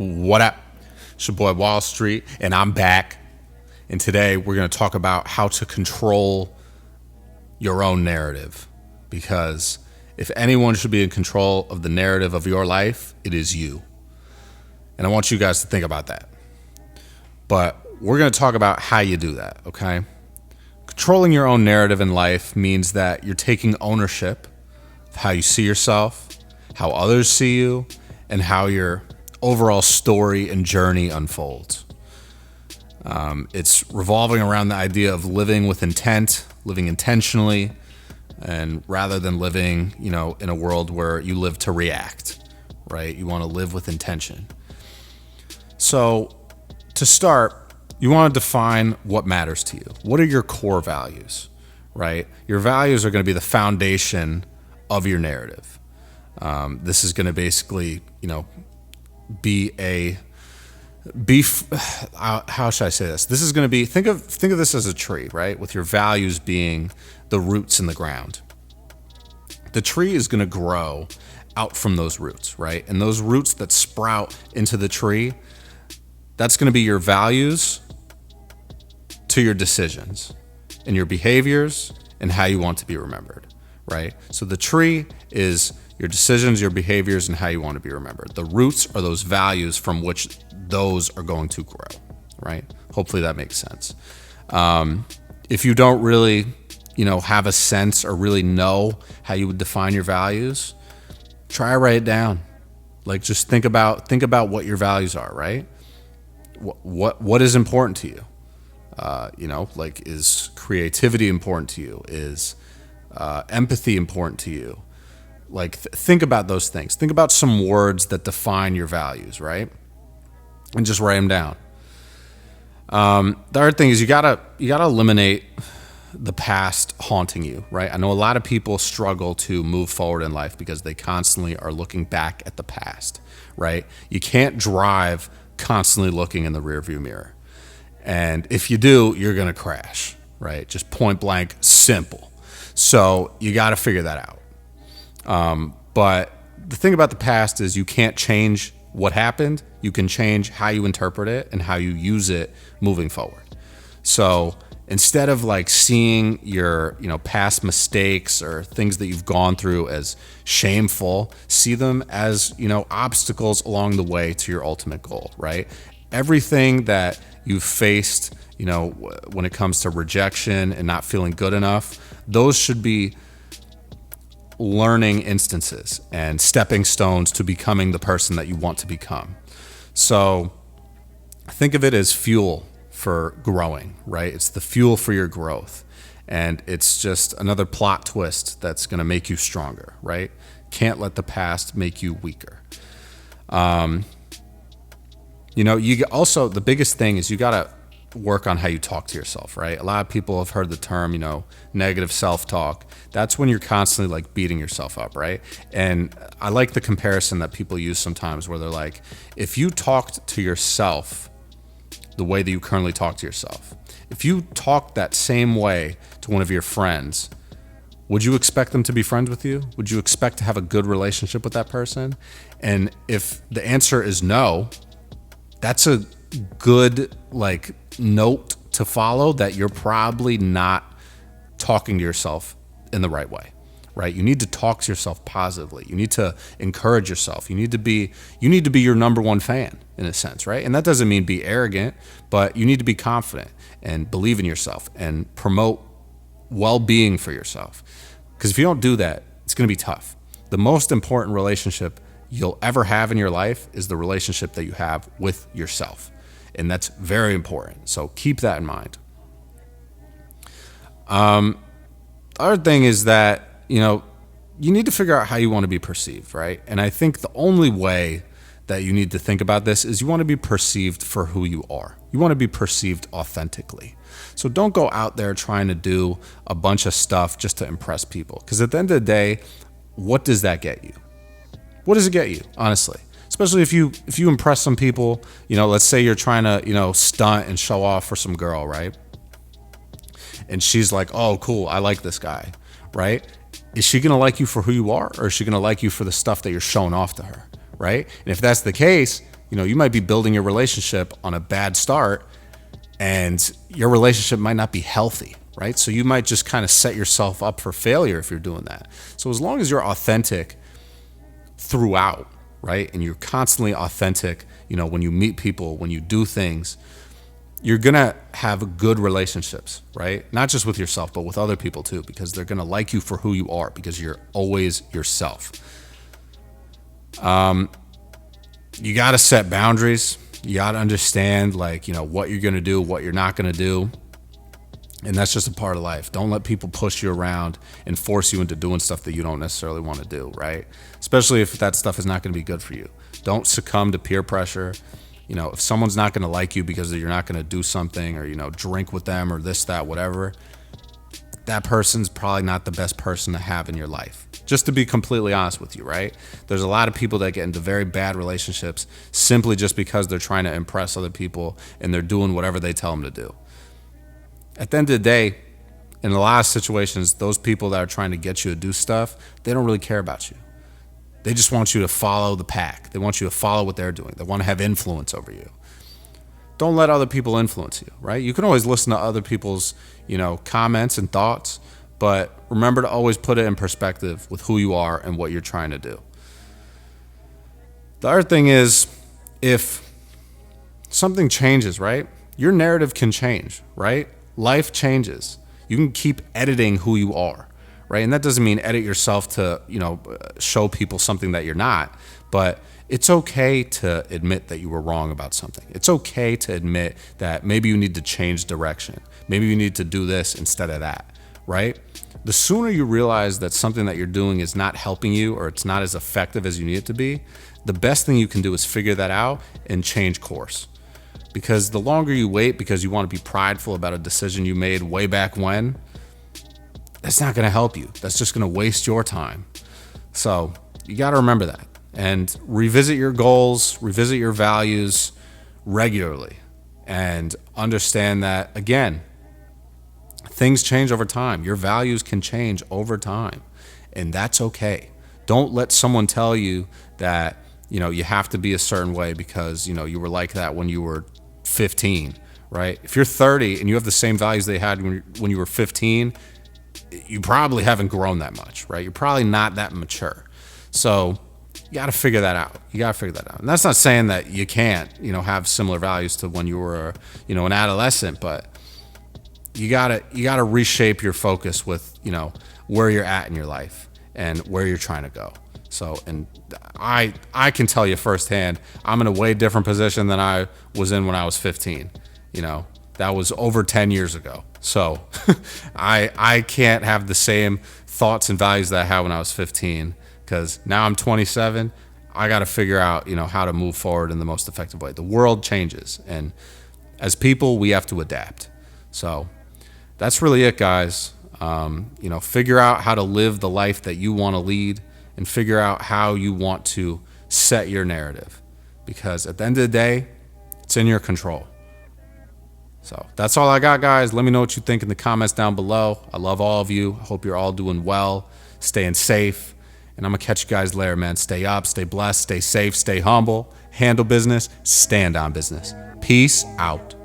What up? It's your boy Wall Street, and I'm back. And today we're going to talk about how to control your own narrative. Because if anyone should be in control of the narrative of your life, it is you. And I want you guys to think about that. But we're going to talk about how you do that, okay? Controlling your own narrative in life means that you're taking ownership of how you see yourself, how others see you, and how your overall story and journey unfolds. It's revolving around the idea of living with intent, living intentionally, and rather than living, in a world where you live to react, right? You want to live with intention. So to start, you want to define what matters to you. What are your core values, right? Your values are going to be the foundation of your narrative. This is going to basically, how should I say this? This is going to be, think of this as a tree, right? With your values being the roots in the ground. The tree is going to grow out from those roots, right? And those roots that sprout into the tree, that's going to be your values to your decisions and your behaviors and how you want to be remembered, right? So the tree is your decisions, your behaviors, and how you want to be remembered. The roots are those values from which those are going to grow, right? Hopefully that makes sense. If you don't really, have a sense or really know how you would define your values, try to write it down. Like, just think about what your values are, right? What is important to you? Is creativity important to you? Is empathy important to you? Think about those things. Think about some words that define your values, right? And just write them down. The other thing is you gotta eliminate the past haunting you, right? I know a lot of people struggle to move forward in life because they constantly are looking back at the past, right? You can't drive constantly looking in the rearview mirror. And if you do, you're gonna crash, right? Just point blank, simple. So you gotta figure that out. But the thing about the past is you can't change what happened. You can change how you interpret it and how you use it moving forward. So instead of seeing your, past mistakes or things that you've gone through as shameful, see them as, obstacles along the way to your ultimate goal, right? Everything that you've faced, when it comes to rejection and not feeling good enough, those should be learning instances and stepping stones to becoming the person that you want to become. So think of it as fuel for growing, right? It's the fuel for your growth. And it's just another plot twist that's going to make you stronger, right? Can't let the past make you weaker. You also, the biggest thing is you got to work on how you talk to yourself, right? A lot of people have heard the term, negative self-talk. That's when you're constantly beating yourself up, right? And I like the comparison that people use sometimes where they're like, if you talked to yourself the way that you currently talk to yourself, if you talked that same way to one of your friends, would you expect them to be friends with you? Would you expect to have a good relationship with that person? And if the answer is no, that's a good note to follow that you're probably not talking to yourself in the right way, right? You need to talk to yourself positively. You need to encourage yourself. You need to be your number one fan in a sense, right? And that doesn't mean be arrogant, but you need to be confident and believe in yourself and promote well-being for yourself. Because if you don't do that, it's going to be tough. The most important relationship you'll ever have in your life is the relationship that you have with yourself. And that's very important. So keep that in mind. The other thing is that, you need to figure out how you want to be perceived, right? And I think the only way that you need to think about this is you want to be perceived for who you are. You want to be perceived authentically. So don't go out there trying to do a bunch of stuff just to impress people. Because at the end of the day, what does that get you? What does it get you, honestly? Especially if you impress some people, let's say you're trying to, stunt and show off for some girl, right? And she's like, oh, cool, I like this guy, right? Is she going to like you for who you are, or is she going to like you for the stuff that you're showing off to her, right? And if that's the case, you might be building your relationship on a bad start, and your relationship might not be healthy, right? So you might just kind of set yourself up for failure if you're doing that. So as long as you're authentic throughout, right? And you're constantly authentic, when you meet people, when you do things, you're going to have good relationships, right? Not just with yourself, but with other people too, because they're going to like you for who you are, because you're always yourself. You got to set boundaries. You got to understand, what you're going to do, what you're not going to do. And that's just a part of life. Don't let people push you around and force you into doing stuff that you don't necessarily want to do, right? Especially if that stuff is not going to be good for you. Don't succumb to peer pressure. If someone's not going to like you because you're not going to do something, or, drink with them, or this, that, whatever, that person's probably not the best person to have in your life. Just to be completely honest with you, right? There's a lot of people that get into very bad relationships simply just because they're trying to impress other people and they're doing whatever they tell them to do. At the end of the day, in a lot of situations, those people that are trying to get you to do stuff, they don't really care about you. They just want you to follow the pack. They want you to follow what they're doing. They want to have influence over you. Don't let other people influence you, right? You can always listen to other people's, comments and thoughts, but remember to always put it in perspective with who you are and what you're trying to do. The other thing is, if something changes, right? Your narrative can change, right? Life changes. You can keep editing who you are, right? And that doesn't mean edit yourself to, show people something that you're not, but it's okay to admit that you were wrong about something. It's okay to admit that maybe you need to change direction. Maybe you need to do this instead of that, right? The sooner you realize that something that you're doing is not helping you, or it's not as effective as you need it to be, the best thing you can do is figure that out and change course. Because the longer you wait because you want to be prideful about a decision you made way back when, that's not going to help you. That's just going to waste your time. So you got to remember that, and revisit your goals, revisit your values regularly, and understand that, again, things change over time. Your values can change over time, and that's okay. Don't let someone tell you that, you have to be a certain way because, you were like that when you were 15, right? If you're 30 and you have the same values they had when you were 15, you probably haven't grown that much, right? You're probably not that mature. So you got to figure that out. And that's not saying that you can't, have similar values to when you were, an adolescent, but you got to reshape your focus with, where you're at in your life and where you're trying to go. So, and I can tell you firsthand, I'm in a way different position than I was in when I was 15. That was over 10 years ago. So I can't have the same thoughts and values that I had when I was 15, because now I'm 27. I got to figure out, how to move forward in the most effective way. The world changes, and as people, we have to adapt. So that's really it, guys. Figure out how to live the life that you want to lead, and figure out how you want to set your narrative, because at the end of the day, it's in your control. So that's all I got, guys. Let me know what you think in the comments down below. I love all of you. I hope you're all doing well, staying safe, and I'm going to catch you guys later, man. Stay up, stay blessed, stay safe, stay humble, handle business, stand on business. Peace out.